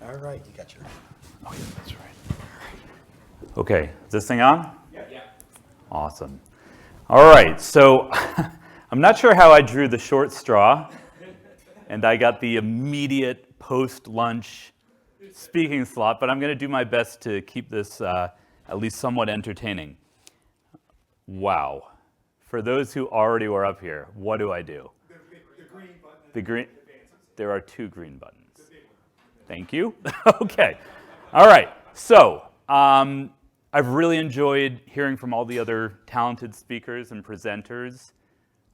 All right, you got your... Oh, yeah, that's right. Okay, is this thing on? Yeah. Awesome. All right, so I'm not sure how I drew the short straw, and I got the immediate post-lunch speaking slot, but I'm going to do my best to keep this at least somewhat entertaining. Wow. For those who already were up here, what do I do? The green button. The green. There are two green buttons. Thank you. Okay. All right. So I've really enjoyed hearing from all the other talented speakers and presenters.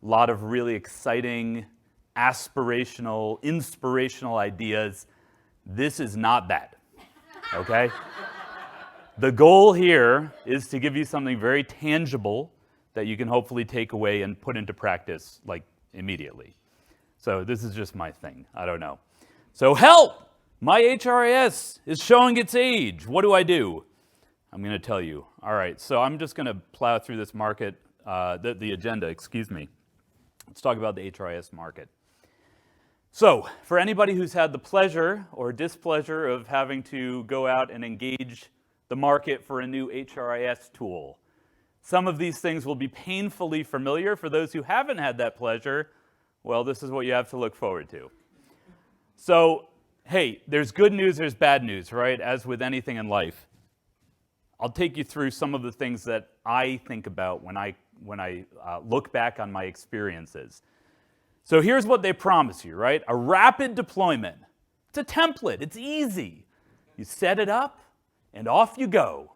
A lot of really exciting, aspirational, inspirational ideas. This is not that. Okay? The goal here is to give you something very tangible that you can hopefully take away and put into practice, like, immediately. So this is just my thing. I don't know. So help! My HRIS is showing its age. What do I do? I'm going to tell you. All right, so I'm just going to plow through this market, the agenda, excuse me. Let's talk about the HRIS market. So for anybody who's had the pleasure or displeasure of having to go out and engage the market for a new HRIS tool, some of these things will be painfully familiar. For those who haven't had that pleasure, well, this is what you have to look forward to. So, hey, there's good news, there's bad news, right? As with anything in life. I'll take you through some of the things that I think about when I look back on my experiences. So here's what they promise you, right? A rapid deployment. It's a template, it's easy. You set it up, and off you go.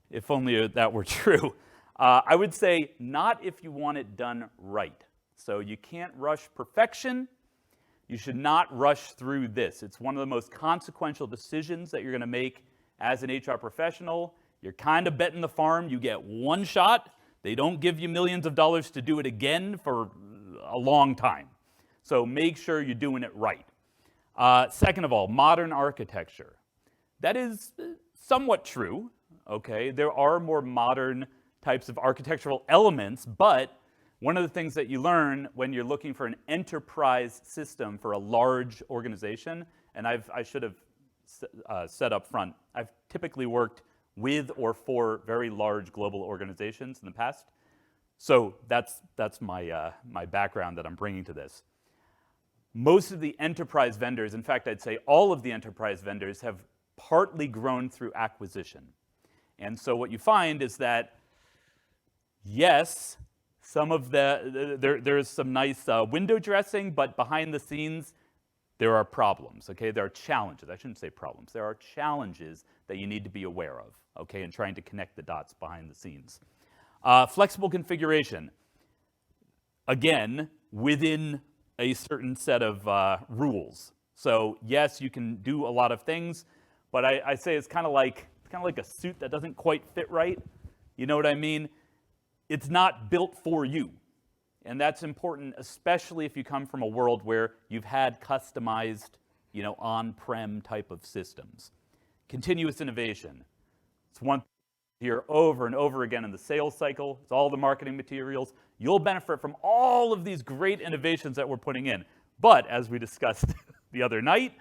If only that were true. I would say not if you want it done right. So you can't rush perfection. You should not rush through this. It's one of the most consequential decisions that you're going to make as an HR professional. You're kind of betting the farm. You get one shot. They don't give you millions of dollars to do it again for a long time. So make sure you're doing it right. Second of all, modern architecture. That is somewhat true. Okay, there are more modern types of architectural elements, but one of the things that you learn when you're looking for an enterprise system for a large organization, and I should have said up front, I've typically worked with or for very large global organizations in the past. So that's my background that I'm bringing to this. Most of the enterprise vendors, in fact, I'd say all of the enterprise vendors have partly grown through acquisition. And so what you find is that, yes, some of there's some nice window dressing, but behind the scenes, there are problems, okay? There are challenges. I shouldn't say problems. There are challenges that you need to be aware of, okay, in trying to connect the dots behind the scenes. Flexible configuration. Again, within a certain set of rules. So yes, you can do a lot of things, but I say it's kind of like a suit that doesn't quite fit right. You know what I mean? It's not built for you. And that's important, especially if you come from a world where you've had customized, on-prem type of systems. Continuous innovation. It's one here over and over again in the sales cycle. It's all the marketing materials. You'll benefit from all of these great innovations that we're putting in. But as we discussed the other night,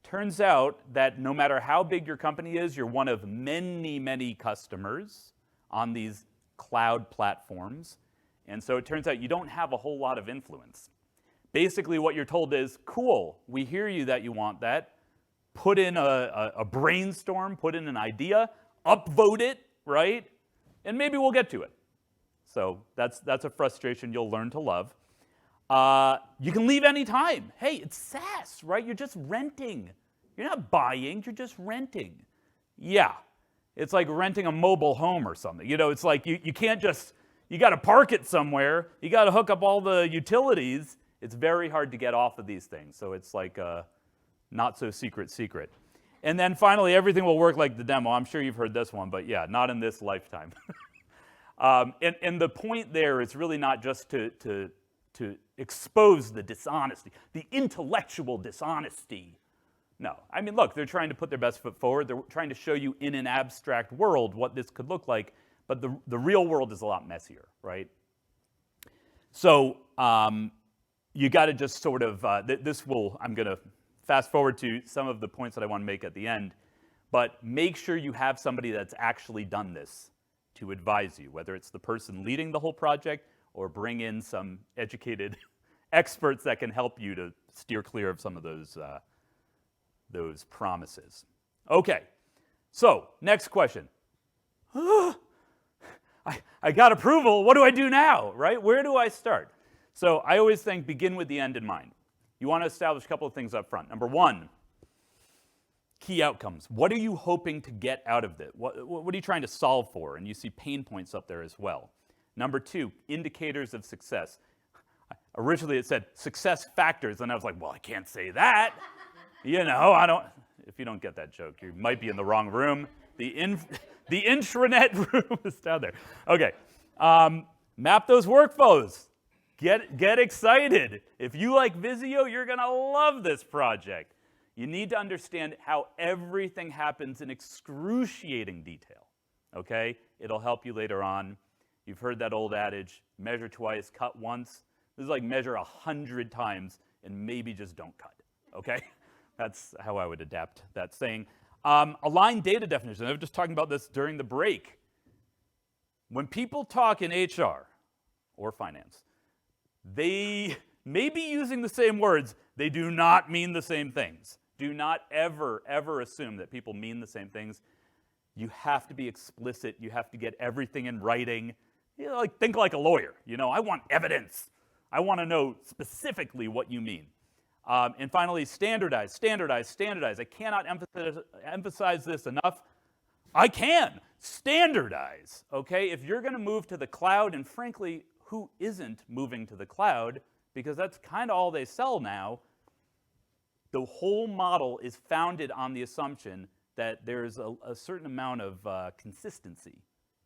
turns out that no matter how big your company is, you're one of many, many customers on these cloud platforms. And so it turns out you don't have a whole lot of influence. Basically what you're told is, cool, we hear you that you want that. Put in a brainstorm, put in an idea, upvote it, right? And maybe we'll get to it. So that's a frustration you'll learn to love. You can leave any time. Hey, it's SaaS, right? You're just renting. You're not buying, you're just renting. Yeah, it's like renting a mobile home or something. It's like you can't just, you got to park it somewhere. You got to hook up all the utilities. It's very hard to get off of these things. So it's like a not so secret. And then finally, everything will work like the demo. I'm sure you've heard this one, but yeah, not in this lifetime. And the point there is really not just to expose the dishonesty, the intellectual dishonesty. No, I mean, look, they're trying to put their best foot forward. They're trying to show you in an abstract world what this could look like, but the real world is a lot messier, right? So you got to just sort of, I'm going to fast forward to some of the points that I want to make at the end, but make sure you have somebody that's actually done this to advise you, whether it's the person leading the whole project or bring in some educated experts that can help you to steer clear of some of those promises. Okay, so next question. I got approval, what do I do now, right? Where do I start? So I always think begin with the end in mind. You want to establish a couple of things up front. Number one, key outcomes. What are you hoping to get out of it? What are you trying to solve for? And you see pain points up there as well. Number two, indicators of success. Originally it said success factors, and I was like, well, I can't say that. You know, if you don't get that joke, you might be in the wrong room. The intranet room is down there. Okay, map those workflows. Get excited. If you like Visio, you're gonna love this project. You need to understand how everything happens in excruciating detail, okay? It'll help you later on. You've heard that old adage, measure twice, cut once. This is like measure 100 times and maybe just don't cut, okay? That's how I would adapt that saying. Align data definitions. I was just talking about this during the break. When people talk in HR or finance, they may be using the same words. They do not mean the same things. Do not ever, ever assume that people mean the same things. You have to be explicit. You have to get everything in writing. You know, think like a lawyer. You know, I want evidence. I want to know specifically what you mean. And finally, standardize, standardize, standardize. I cannot emphasize this enough. I can. Standardize, okay? If you're going to move to the cloud, and frankly, who isn't moving to the cloud? Because that's kind of all they sell now. The whole model is founded on the assumption that there's a certain amount of consistency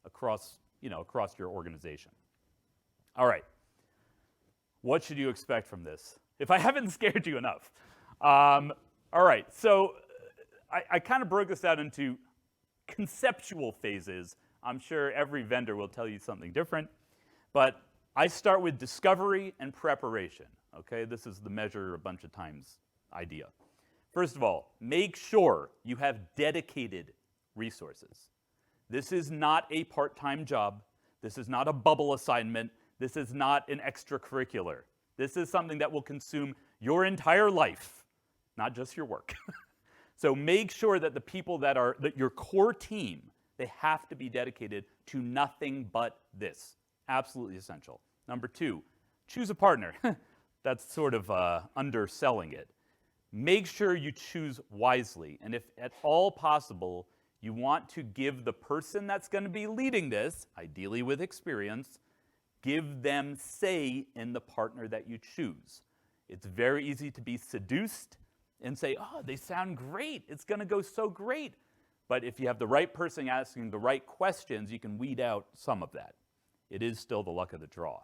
across your organization. All right. What should you expect from this? If I haven't scared you enough. All right, so I kind of broke this out into conceptual phases. I'm sure every vendor will tell you something different, but I start with discovery and preparation, okay? This is the measure a bunch of times idea. First of all, make sure you have dedicated resources. This is not a part-time job. This is not a bubble assignment. This is not an extracurricular. This is something that will consume your entire life, not just your work. So make sure that the people that your core team, they have to be dedicated to nothing but this. Absolutely essential. Number two, choose a partner. That's sort of underselling it. Make sure you choose wisely. And if at all possible, you want to give the person that's going to be leading this, ideally with experience, give them say in the partner that you choose. It's very easy to be seduced and say, oh, they sound great. It's going to go so great. But if you have the right person asking the right questions, you can weed out some of that. It is still the luck of the draw.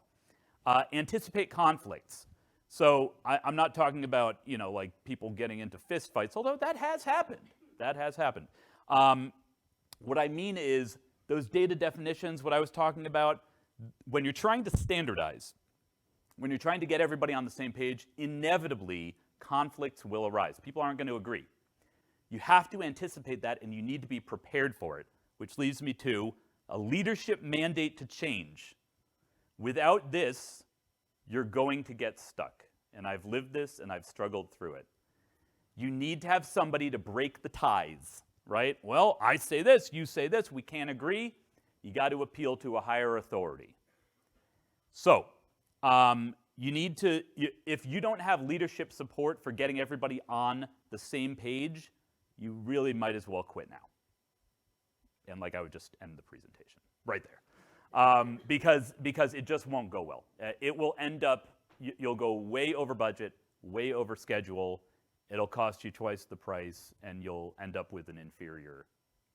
Anticipate conflicts. So I'm not talking about, like people getting into fist fights, although that has happened. That has happened. What I mean is those data definitions, what I was talking about, when you're trying to standardize, when you're trying to get everybody on the same page, inevitably conflicts will arise. People aren't going to agree. You have to anticipate that, and you need to be prepared for it, which leads me to a leadership mandate to change. Without this, you're going to get stuck. And I've lived this, and I've struggled through it. You need to have somebody to break the ties, right? Well, I say this, you say this, we can't agree. You got to appeal to a higher authority. So, you need to, if you don't have leadership support for getting everybody on the same page, you really might as well quit now. And I would just end the presentation right there. Because it just won't go well. It will end up, you'll go way over budget, way over schedule. It'll cost you twice the price, and you'll end up with an inferior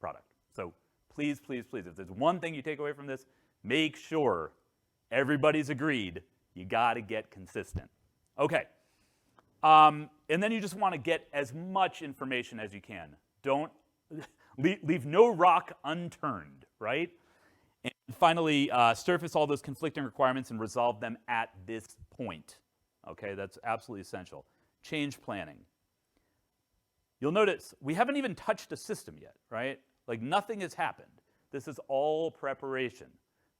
product. So please, please, please, if there's one thing you take away from this, make sure everybody's agreed. You got to get consistent. Okay. And then you just want to get as much information as you can. Don't leave no rock unturned, right? And finally, surface all those conflicting requirements and resolve them at this point. Okay, that's absolutely essential. Change planning. You'll notice we haven't even touched a system yet, right? Like nothing has happened. This is all preparation.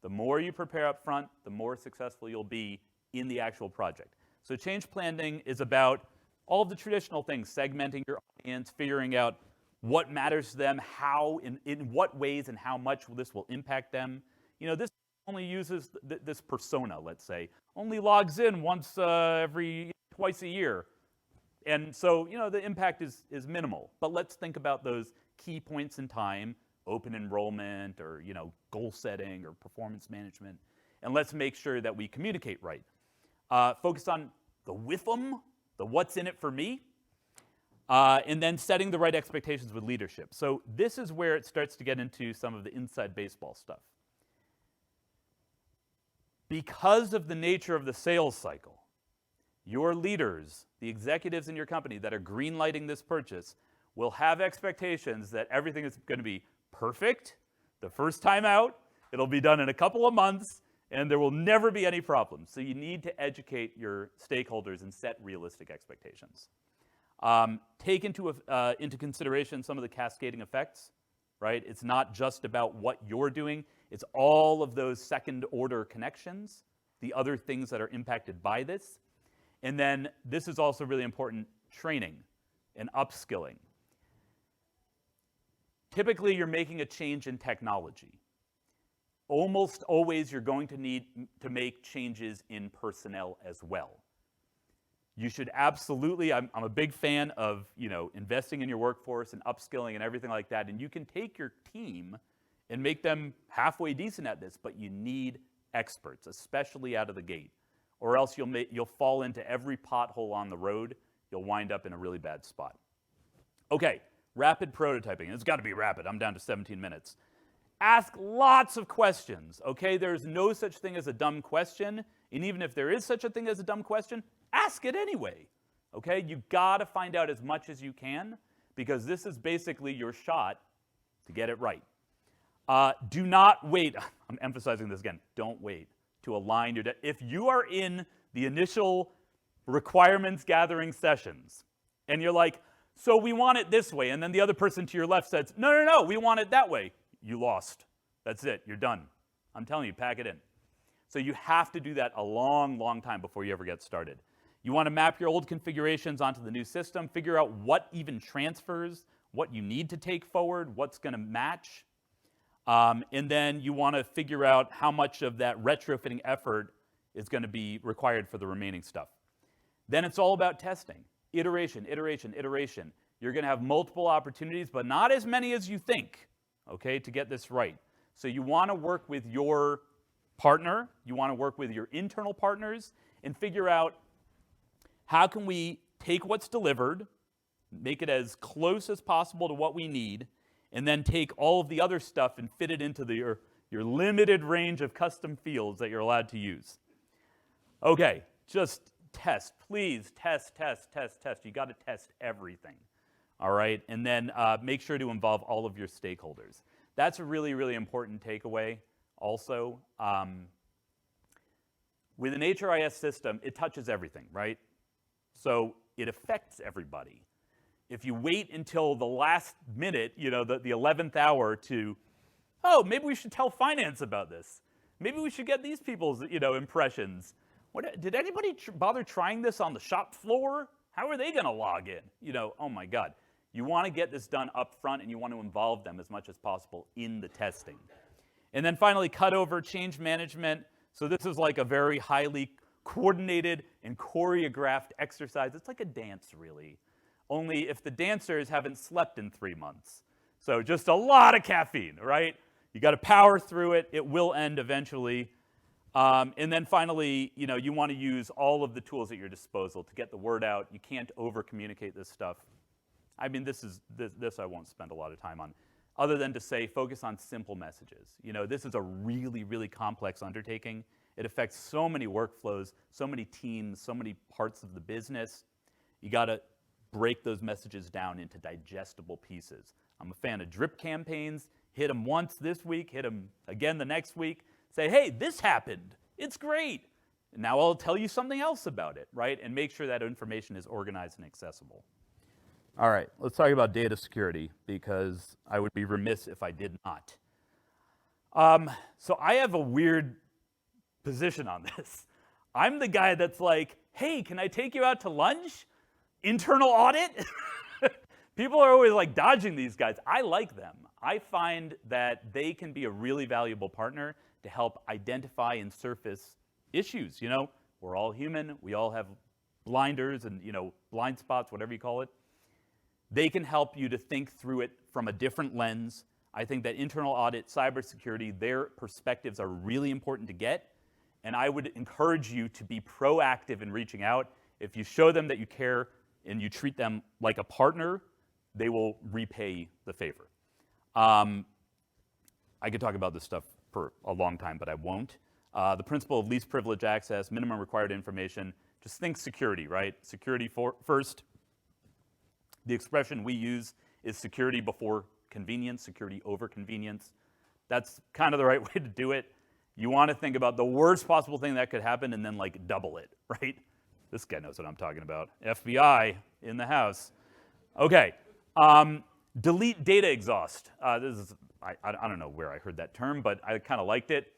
The more you prepare up front, the more successful you'll be in the actual project. So change planning is about all of the traditional things, segmenting your audience, figuring out what matters to them, how, in what ways and how much this will impact them. You know, this only uses this persona, let's say, only logs in once twice a year. And so, you know, the impact is minimal. But let's think about those key points in time, open enrollment or, you know, goal setting or performance management. And let's make sure that we communicate right. Focus on the WIFM, the what's in it for me, and then setting the right expectations with leadership. So this is where it starts to get into some of the inside baseball stuff. Because of the nature of the sales cycle, your leaders, the executives in your company that are greenlighting this purchase, will have expectations that everything is going to be perfect the first time out, it'll be done in a couple of months, and there will never be any problems. So you need to educate your stakeholders and set realistic expectations. Take into consideration some of the cascading effects, right? It's not just about what you're doing, it's all of those second-order connections, the other things that are impacted by this. And then this is also really important, training and upskilling. Typically, you're making a change in technology. Almost always, you're going to need to make changes in personnel as well. You should absolutely, I'm a big fan of, you know, investing in your workforce and upskilling and everything like that. And you can take your team and make them halfway decent at this, but you need experts, especially out of the gate, or else you'll fall into every pothole on the road. You'll wind up in a really bad spot. Okay, rapid prototyping. It's got to be rapid. I'm down to 17 minutes. Ask lots of questions, okay? There's no such thing as a dumb question, and even if there is such a thing as a dumb question, ask it anyway, okay? You gotta find out as much as you can, because this is basically your shot to get it right. Do not wait, I'm emphasizing this again, don't wait to align your, if you are in the initial requirements gathering sessions, and you're like, so we want it this way, and then the other person to your left says, no, we want it that way. You lost. That's it. You're done. I'm telling you, pack it in. So you have to do that a long, long time before you ever get started. You want to map your old configurations onto the new system, figure out what even transfers, what you need to take forward, what's going to match. And then you want to figure out how much of that retrofitting effort is going to be required for the remaining stuff. Then it's all about testing. Iteration, iteration, iteration. You're going to have multiple opportunities, but not as many as you think, okay, to get this right. So you want to work with your partner, you want to work with your internal partners, and figure out how can we take what's delivered, make it as close as possible to what we need, and then take all of the other stuff and fit it into your limited range of custom fields that you're allowed to use. Okay, just test. Please test, test, test, test. You got to test everything, all right? And then make sure to involve all of your stakeholders. That's a really, really important takeaway also. With an HRIS system, it touches everything, right? So it affects everybody. If you wait until the last minute, you know, the 11th hour to, oh, maybe we should tell finance about this. Maybe we should get these people's, you know, impressions. Did anybody bother trying this on the shop floor? How are they going to log in? You know, oh my God. You want to get this done up front, and you want to involve them as much as possible in the testing. And then finally, cutover, change management. So this is like a very highly coordinated and choreographed exercise. It's like a dance, really. Only if the dancers haven't slept in 3 months. So just a lot of caffeine, right? You got to power through it. It will end eventually. And then finally, you know, you want to use all of the tools at your disposal to get the word out. You can't over-communicate this stuff. I mean, this I won't spend a lot of time on, other than to say focus on simple messages. You know, this is a really, really complex undertaking. It affects so many workflows, so many teams, so many parts of the business. You got to break those messages down into digestible pieces. I'm a fan of drip campaigns. Hit them once this week, hit them again the next week. Say, hey, this happened. It's great. And now I'll tell you something else about it, right? And make sure that information is organized and accessible. All right, let's talk about data security because I would be remiss if I did not. So I have a weird position on this. I'm the guy that's like, hey, can I take you out to lunch? Internal audit? People are always like dodging these guys. I like them. I find that they can be a really valuable partner to help identify and surface issues. You know, we're all human. We all have blinders and, you know, blind spots, whatever you call it. They can help you to think through it from a different lens. I think that internal audit, cybersecurity, their perspectives are really important to get. And I would encourage you to be proactive in reaching out. If you show them that you care and you treat them like a partner, they will repay the favor. I could talk about this stuff for a long time, but I won't. The principle of least privilege access, minimum required information, just think security, right? Security first. The expression we use is security before convenience, security over convenience. That's kind of the right way to do it. You want to think about the worst possible thing that could happen and then like double it, right? This guy knows what I'm talking about. FBI in the house. Okay, delete data exhaust. This is, I don't know where I heard that term, but I kind of liked it.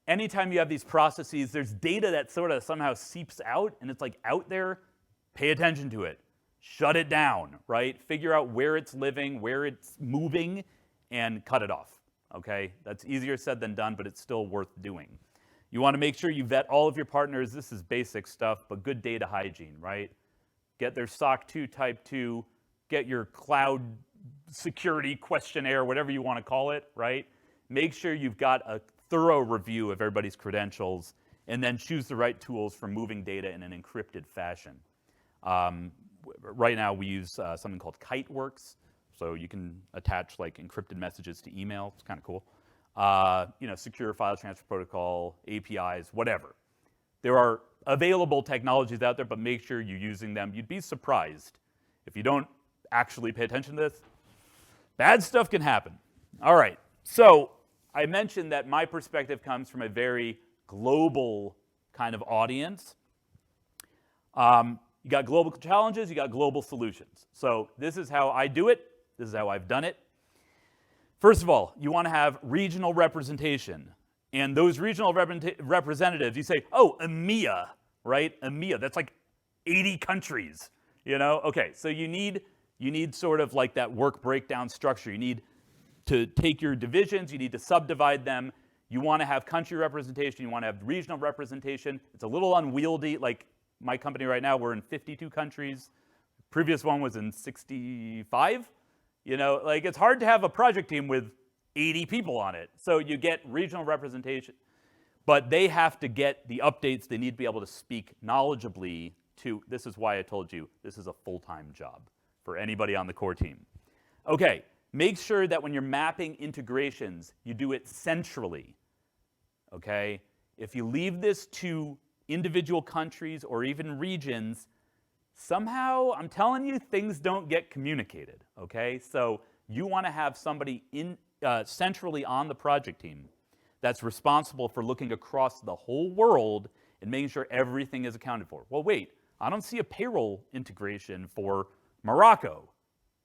Anytime you have these processes, there's data that sort of somehow seeps out and it's like out there, pay attention to it. Shut it down, right? Figure out where it's living, where it's moving, and cut it off, okay? That's easier said than done, but it's still worth doing. You want to make sure you vet all of your partners. This is basic stuff, but good data hygiene, right? Get their SOC 2 Type 2, get your cloud security questionnaire, whatever you want to call it, right? Make sure you've got a thorough review of everybody's credentials, and then choose the right tools for moving data in an encrypted fashion. Right now, we use something called KiteWorks, so you can attach like encrypted messages to email. It's kind of cool. You know, secure file transfer protocol, APIs, whatever. There are available technologies out there, but make sure you're using them. You'd be surprised if you don't actually pay attention to this. Bad stuff can happen. All right, so I mentioned that my perspective comes from a very global kind of audience. You got global challenges, you got global solutions. So this is how I do it. This is how I've done it. First of all, you want to have regional representation. And those regional representatives, you say, oh, EMEA, right? EMEA, that's like 80 countries, you know? Okay, so you need sort of like that work breakdown structure. You need to take your divisions, you need to subdivide them. You want to have country representation, you want to have regional representation. It's a little unwieldy, like my company right now, we're in 52 countries. Previous one was in 65. You know, like it's hard to have a project team with 80 people on it. So you get regional representation, but they have to get the updates. They need to be able to speak knowledgeably to, this is why I told you, this is a full-time job for anybody on the core team. Okay, make sure that when you're mapping integrations, you do it centrally, okay? If you leave this to individual countries or even regions, somehow, I'm telling you, things don't get communicated, okay? So you want to have somebody centrally on the project team that's responsible for looking across the whole world and making sure everything is accounted for. Well, wait, I don't see a payroll integration for Morocco.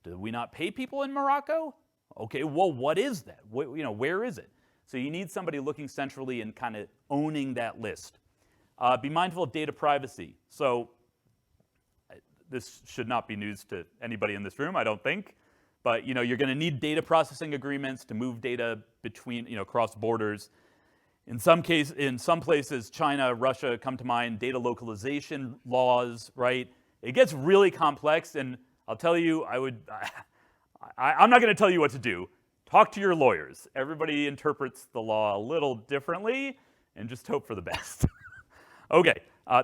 Do we not pay people in Morocco? Okay, well, what is that? Where is it? So you need somebody looking centrally and kind of owning that list. Be mindful of data privacy. So this should not be news to anybody in this room, I don't think. But you're going to need data processing agreements to move data between, across borders. In some places, China, Russia come to mind. Data localization laws, right? It gets really complex, and I'll tell you, I'm not going to tell you what to do. Talk to your lawyers. Everybody interprets the law a little differently, and just hope for the best. Okay,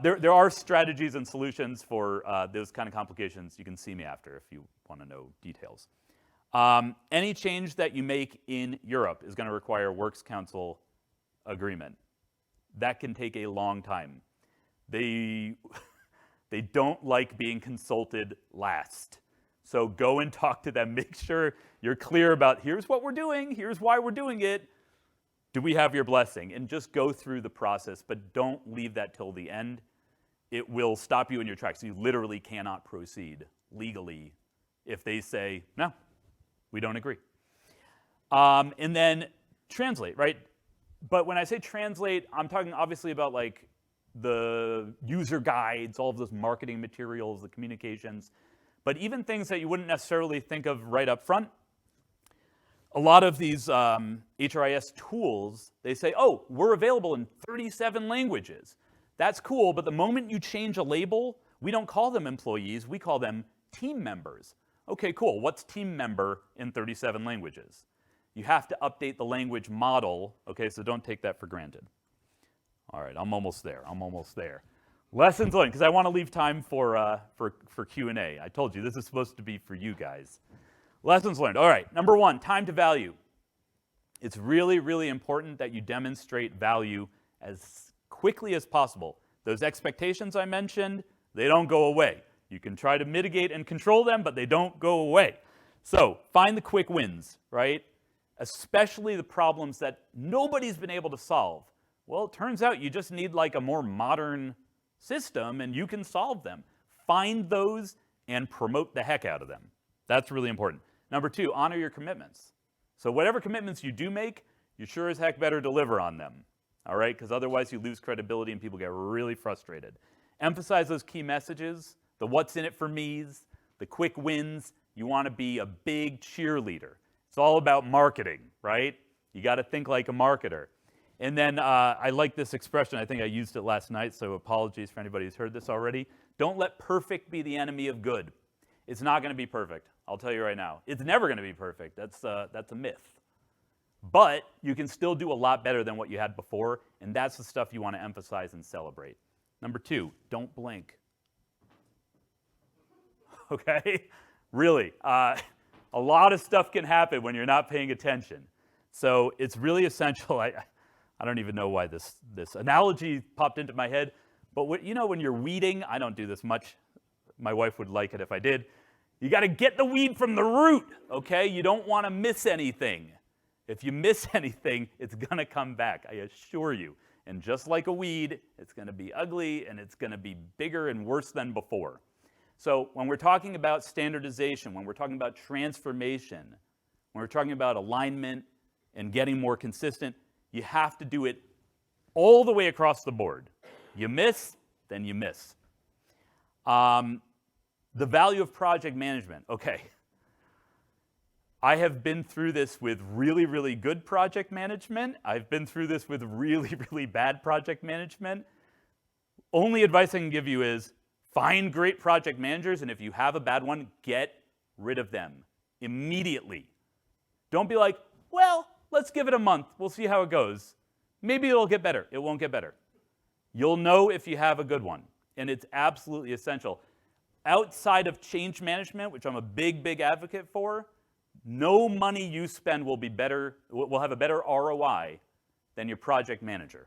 there are strategies and solutions for those kind of complications. You can see me after if you want to know details. Any change that you make in Europe is going to require a Works Council agreement. That can take a long time. They don't like being consulted last. So go and talk to them. Make sure you're clear about here's what we're doing, here's why we're doing it. Do we have your blessing? And just go through the process, but don't leave that till the end. It will stop you in your tracks. You literally cannot proceed legally if they say, no, we don't agree. And then translate, right? But when I say translate, I'm talking obviously about like the user guides, all of those marketing materials, the communications, but even things that you wouldn't necessarily think of right up front. A lot of these HRIS tools, they say, oh, we're available in 37 languages. That's cool, but the moment you change a label, we don't call them employees, we call them team members. Okay, cool, what's team member in 37 languages? You have to update the language model, okay, so don't take that for granted. All right, I'm almost there. Lessons learned, because I want to leave time for Q&A. I told you, this is supposed to be for you guys. Lessons learned. All right, number one, time to value. It's really, really important that you demonstrate value as quickly as possible. Those expectations I mentioned, they don't go away. You can try to mitigate and control them, but they don't go away. So find the quick wins, right? Especially the problems that nobody's been able to solve. Well, it turns out you just need like a more modern system and you can solve them. Find those and promote the heck out of them. That's really important. Number two, honor your commitments. So whatever commitments you do make, you sure as heck better deliver on them, all right? Because otherwise you lose credibility and people get really frustrated. Emphasize those key messages, the what's in it for me's, the quick wins. You want to be a big cheerleader. It's all about marketing, right? You got to think like a marketer. And then I like this expression. I think I used it last night, so apologies for anybody who's heard this already. Don't let perfect be the enemy of good. It's not going to be perfect. I'll tell you right now. It's never going to be perfect. That's a myth. But you can still do a lot better than what you had before, and that's the stuff you want to emphasize and celebrate. Number two, don't blink. Okay? Really. A lot of stuff can happen when you're not paying attention. So it's really essential. I don't even know why this analogy popped into my head, but when you're weeding, I don't do this much. My wife would like it if I did. You got to get the weed from the root, okay? You don't want to miss anything. If you miss anything, it's going to come back, I assure you. And just like a weed, it's going to be ugly and it's going to be bigger and worse than before. So when we're talking about standardization, when we're talking about transformation, when we're talking about alignment and getting more consistent, you have to do it all the way across the board. You miss, then you miss. The value of project management. Okay. I have been through this with really, really good project management. I've been through this with really, really bad project management. Only advice I can give you is find great project managers, and if you have a bad one, get rid of them immediately. Don't be like, well, let's give it a month. We'll see how it goes. Maybe it'll get better. It won't get better. You'll know if you have a good one, and it's absolutely essential. Outside of change management, which I'm a big, big advocate for, no money you spend will have a better ROI than your project manager.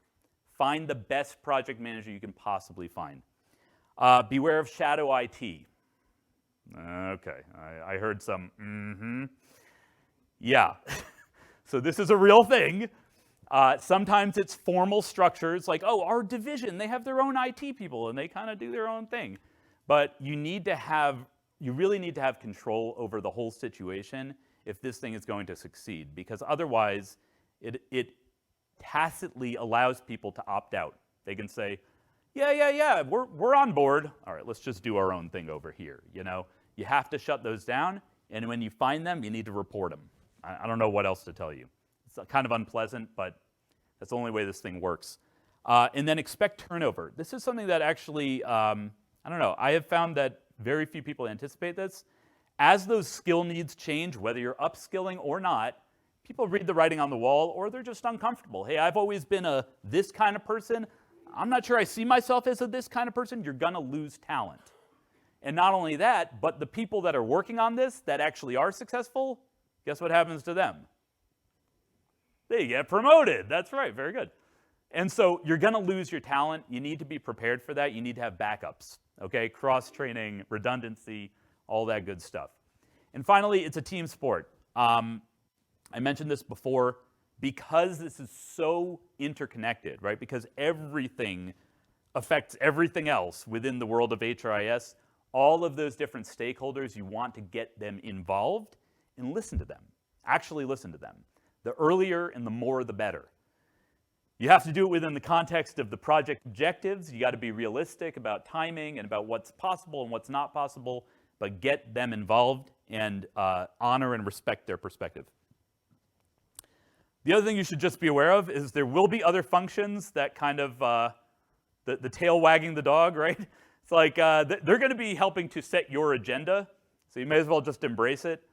Find the best project manager you can possibly find. Beware of shadow IT. Okay, I heard some Yeah. So this is a real thing. Sometimes it's formal structures like, oh, our division, they have their own IT people and they kind of do their own thing. But you really need to have control over the whole situation if this thing is going to succeed, because otherwise it tacitly allows people to opt out. They can say, yeah, we're on board. All right, let's just do our own thing over here. You have to shut those down, and when you find them, you need to report them. I don't know what else to tell you. It's kind of unpleasant, but that's the only way this thing works. And then expect turnover. This is something that actually, I don't know, I have found that very few people anticipate this. As those skill needs change, whether you're upskilling or not, people read the writing on the wall or they're just uncomfortable. Hey, I've always been a this kind of person. I'm not sure I see myself as a this kind of person. You're going to lose talent. And not only that, but the people that are working on this that actually are successful, guess what happens to them? They get promoted. That's right. Very good. And so you're going to lose your talent. You need to be prepared for that. You need to have backups, okay? Cross-training, redundancy, all that good stuff. And finally, it's a team sport. I mentioned this before. Because this is so interconnected, right? Because everything affects everything else within the world of HRIS, all of those different stakeholders, you want to get them involved and listen to them. Actually listen to them. The earlier and the more, the better. You have to do it within the context of the project objectives. You got to be realistic about timing and about what's possible and what's not possible, but get them involved and honor and respect their perspective. The other thing you should just be aware of is there will be other functions that kind of, the tail wagging the dog, right? It's like they're going to be helping to set your agenda, so you may as well just embrace it.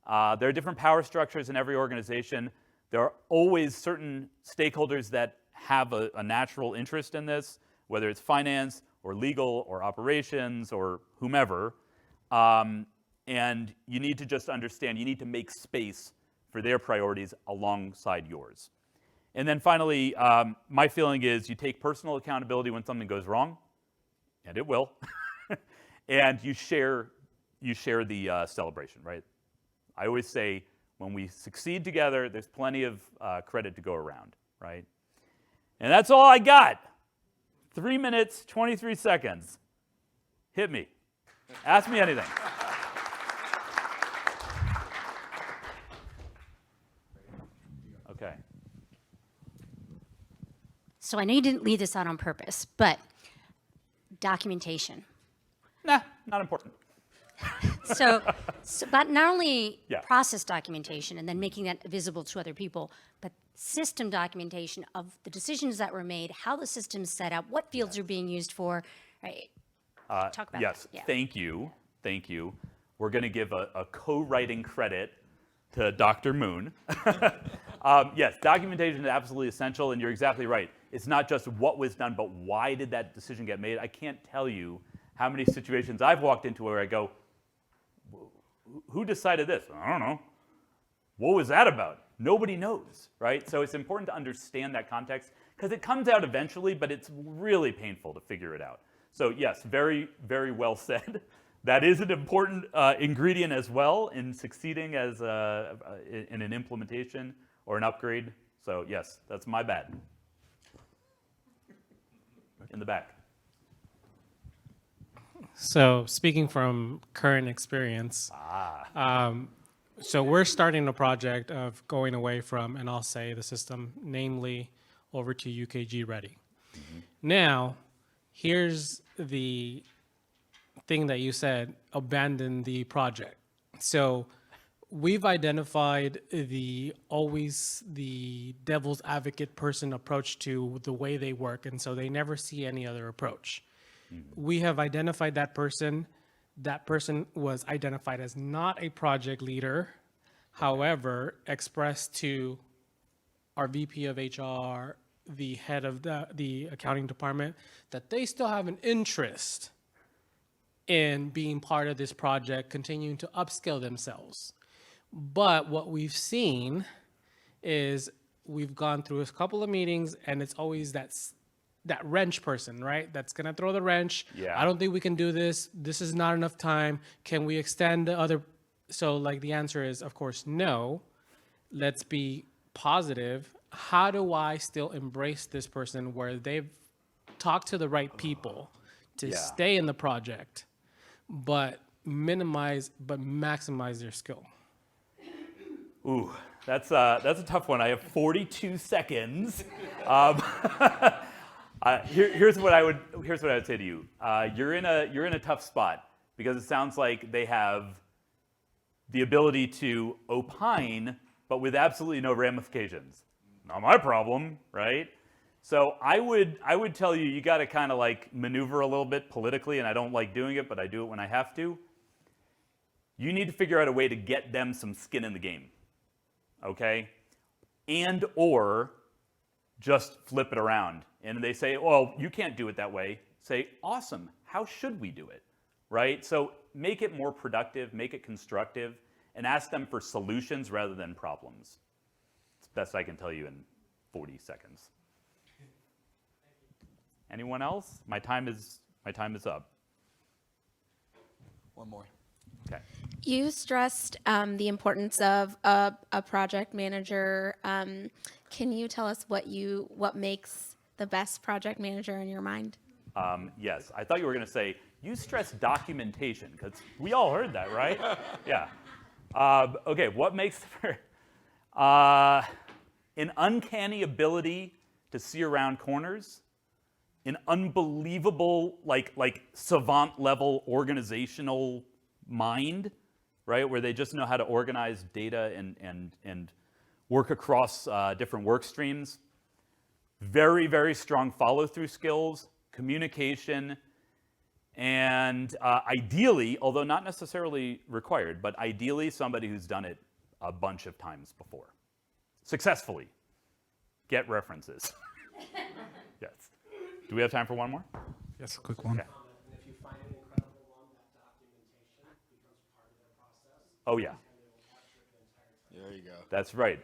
There are different power structures in every organization. There are always certain stakeholders that have a natural interest in this, whether it's finance or legal or operations or whomever. And you need to just understand, you need to make space for their priorities alongside yours. And then finally, my feeling is you take personal accountability when something goes wrong, and it will, and you share the celebration, right? I always say, when we succeed together, there's plenty of credit to go around, right? And that's all I got. 3 minutes, 23 seconds. Hit me. Ask me anything. Okay. So I know you didn't leave this out on purpose, but documentation. Nah, not important. So but not only Yeah. process documentation and then making that visible to other people, but system documentation of the decisions that were made, how the system's set up, what fields are being used for, right? Talk about Yes, that. Yeah. thank you. We're going to give a co-writing credit to Dr. Moon. Yes, documentation is absolutely essential, and you're exactly right. It's not just what was done, but why did that decision get made? I can't tell you how many situations I've walked into where I go, who decided this? I don't know. What was that about? Nobody knows, right? So it's important to understand that context because it comes out eventually, but it's really painful to figure it out. So yes, very, very well said. That is an important ingredient as well in succeeding as in an implementation or an upgrade. So yes, that's my bad. In the back. So speaking from current experience, so we're starting a project of going away from, and I'll say the system, namely over to UKG Ready. Mm-hmm. Now, here's the thing that you said, abandon the project. So we've identified always the devil's advocate person approach to the way they work, and so they never see any other approach. We have identified that person. That person was identified as not a project leader, however, expressed to our VP of HR, the head of the accounting department, that they still have an interest in being part of this project, continuing to upskill themselves. But what we've seen is we've gone through a couple of meetings, and it's always that wrench person, right? That's gonna throw the wrench. Yeah. I don't think we can do this. This is not enough time. Can we extend the other? So like the answer is, of course, no. Let's be positive. How do I still embrace this person where they've talked to the right people to stay in the project, but maximize their skill? Ooh, that's a tough one. I have 42 seconds. Here's what I would say to you. You're in a tough spot because it sounds like they have the ability to opine, but with absolutely no ramifications. Not my problem, right? So I would tell you got to kind of like maneuver a little bit politically, and I don't like doing it, but I do it when I have to. You need to figure out a way to get them some skin in the game, okay? And or just flip it around. And they say, well, you can't do it that way. Say, awesome, how should we do it, right? So make it more productive, make it constructive, and ask them for solutions rather than problems. It's the best I can tell you in 40 seconds. Anyone else? My time is up. One more. Okay. You stressed the importance of a project manager. Can you tell us what makes the best project manager in your mind? Yes, I thought you were going to say You stressed documentation, because we all heard that, right? Yeah. Okay, what makes for an uncanny ability to see around corners, an unbelievable, like savant level organizational mind, right, where they just know how to organize data and work across different work streams. Very, very strong follow-through skills, communication, and ideally, although not necessarily required, but ideally somebody who's done it a bunch of times before. Successfully. Get references. Yes. Do we have time for one more? Yes, a quick one. Okay. And if you find an incredible one, that documentation becomes part of their process. Oh, yeah. And they will capture it the entire time. There you go. That's right.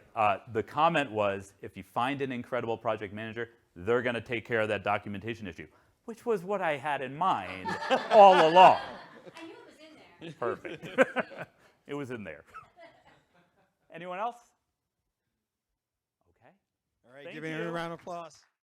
The comment was, if you find an incredible project manager, they're going to take care of that documentation issue, which was what I had in mind all along. I knew it was in there. Perfect. It was in there. Anyone else? Okay. All right, Thank give me you. a round of applause.